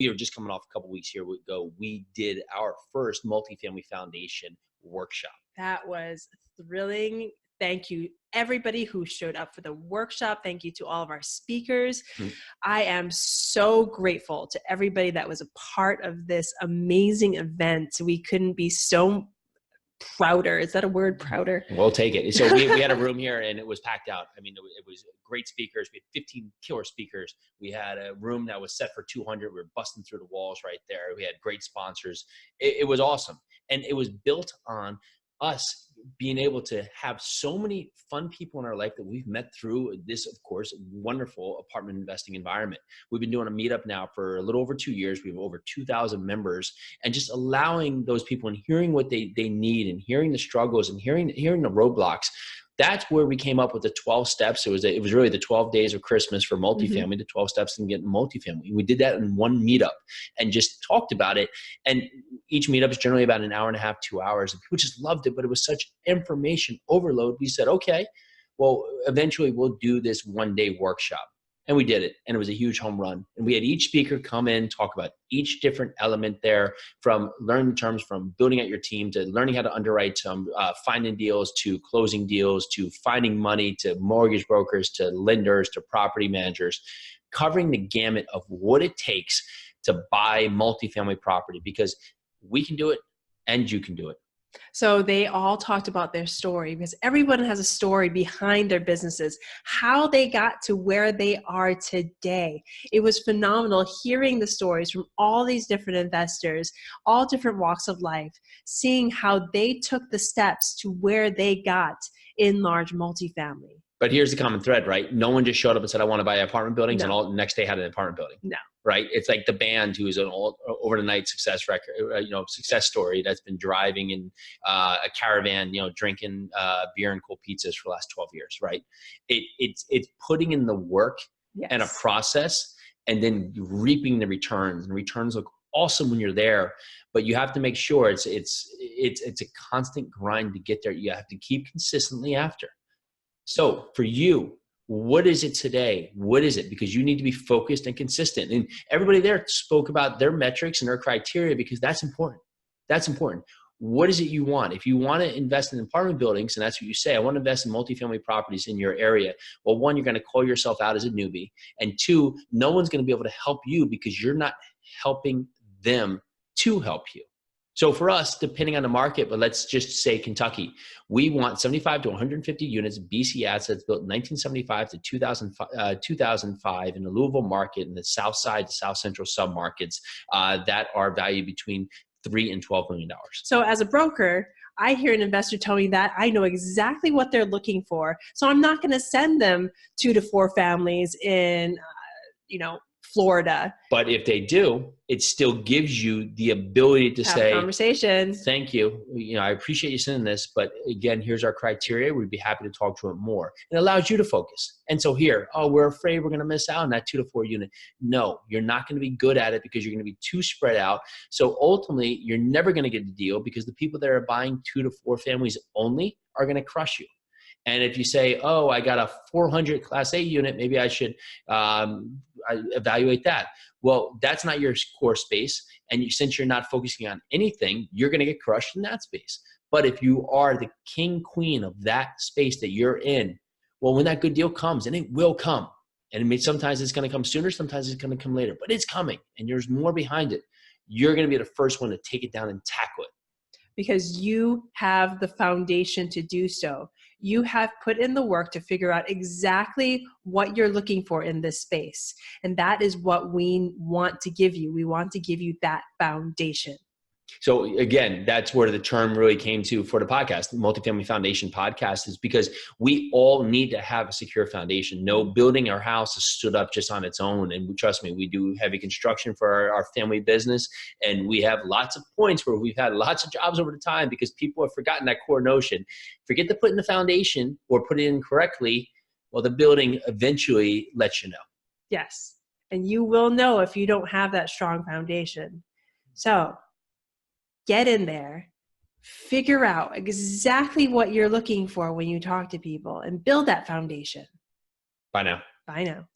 We were just coming off a couple weeks here ago. We did our first Multifamily Foundation workshop. That was thrilling. Thank you, everybody who showed up for the workshop. Thank you to all of our speakers. I am so grateful to everybody that was a part of this amazing event. We couldn't be so prouder. Is that a word, prouder? We'll take it. So we had a room here and it was packed out. I mean, it was great speakers. We had 15 killer speakers. We had a room that was set for 200. We were busting through the walls right there. We had great sponsors. It was awesome. And it was built on us being able to have so many fun people in our life that we've met through this, of course, wonderful apartment investing environment. We've been doing a meetup now for a little over 2 years. We have over 2,000 members, and just allowing those people and hearing what they need and hearing the struggles and hearing the roadblocks. That's where we came up with the 12 steps. It was really the 12 days of Christmas for multifamily, the 12 steps in getting multifamily. We did that in one meetup and just talked about it. And each meetup is generally about an hour and a half, 2 hours. And people just loved it, but it was such information overload. We said, okay, well, eventually we'll do this 1-day workshop. And we did it, and it was a huge home run. And we had each speaker come in, talk about each different element there, from learning terms, from building out your team, to learning how to underwrite, to finding deals, to closing deals, to finding money, to mortgage brokers, to lenders, to property managers, covering the gamut of what it takes to buy multifamily property, because we can do it and you can do it. So they all talked about their story, because everyone has a story behind their businesses, how they got to where they are today. It was phenomenal hearing the stories from all these different investors, all different walks of life, seeing how they took the steps to where they got in large multifamily. But here's the common thread, right? No one just showed up and said, I want to buy apartment buildings, and all the next day had an apartment building. No. Right? It's like the band who is an overnight success record, success story that's been driving in a caravan, drinking beer and cold pizzas for the last 12 years, right? It's putting in the work and a process, and then reaping the returns. And returns look awesome when you're there, but you have to make sure it's a constant grind to get there. You have to keep consistently after. So for you, what is it today? What is it? Because you need to be focused and consistent. And everybody there spoke about their metrics and their criteria, because that's important. That's important. What is it you want? If you want to invest in apartment buildings, and that's what you say, I want to invest in multifamily properties in your area. Well, one, you're going to call yourself out as a newbie. And two, no one's going to be able to help you because you're not helping them to help you. So for us, depending on the market, but let's just say Kentucky, we want 75 to 150 units of BC assets built in 1975 to 2005 in the Louisville market, in the South Side to South Central submarkets that are valued between $3 and $12 million. So as a broker, I hear an investor tell me that I know exactly what they're looking for. So I'm not going to send them 2 to 4 families in, Florida. But if they do, it still gives you the ability to say, conversations. Thank you. I appreciate you sending this, but again, here's our criteria. We'd be happy to talk to it more. It allows you to focus. And so here, we're afraid we're going to miss out on that 2 to 4 unit. No, you're not going to be good at it because you're going to be too spread out. So ultimately, you're never going to get the deal, because the people that are buying 2 to 4 families only are going to crush you. And if you say, I got a 400 Class A unit, maybe I should evaluate that. Well, that's not your core space. And since you're not focusing on anything, you're going to get crushed in that space. But if you are the king, queen of that space that you're in, well, when that good deal comes, and it will come, and sometimes it's going to come sooner, sometimes it's going to come later, but it's coming, and there's more behind it. You're going to be the first one to take it down and tackle it. Because you have the foundation to do so. You have put in the work to figure out exactly what you're looking for in this space. And that is what we want to give you. We want to give you that foundation. So again, that's where the term really came to for the podcast, the Multifamily Foundation podcast, is because we all need to have a secure foundation. No building our house is stood up just on its own. And trust me, we do heavy construction for our family business. And we have lots of points where we've had lots of jobs over the time because people have forgotten that core notion. Forget to put in the foundation or put it in correctly. Well, the building eventually lets you know. Yes. And you will know if you don't have that strong foundation. So get in there, figure out exactly what you're looking for when you talk to people, and build that foundation. Bye now. Bye now.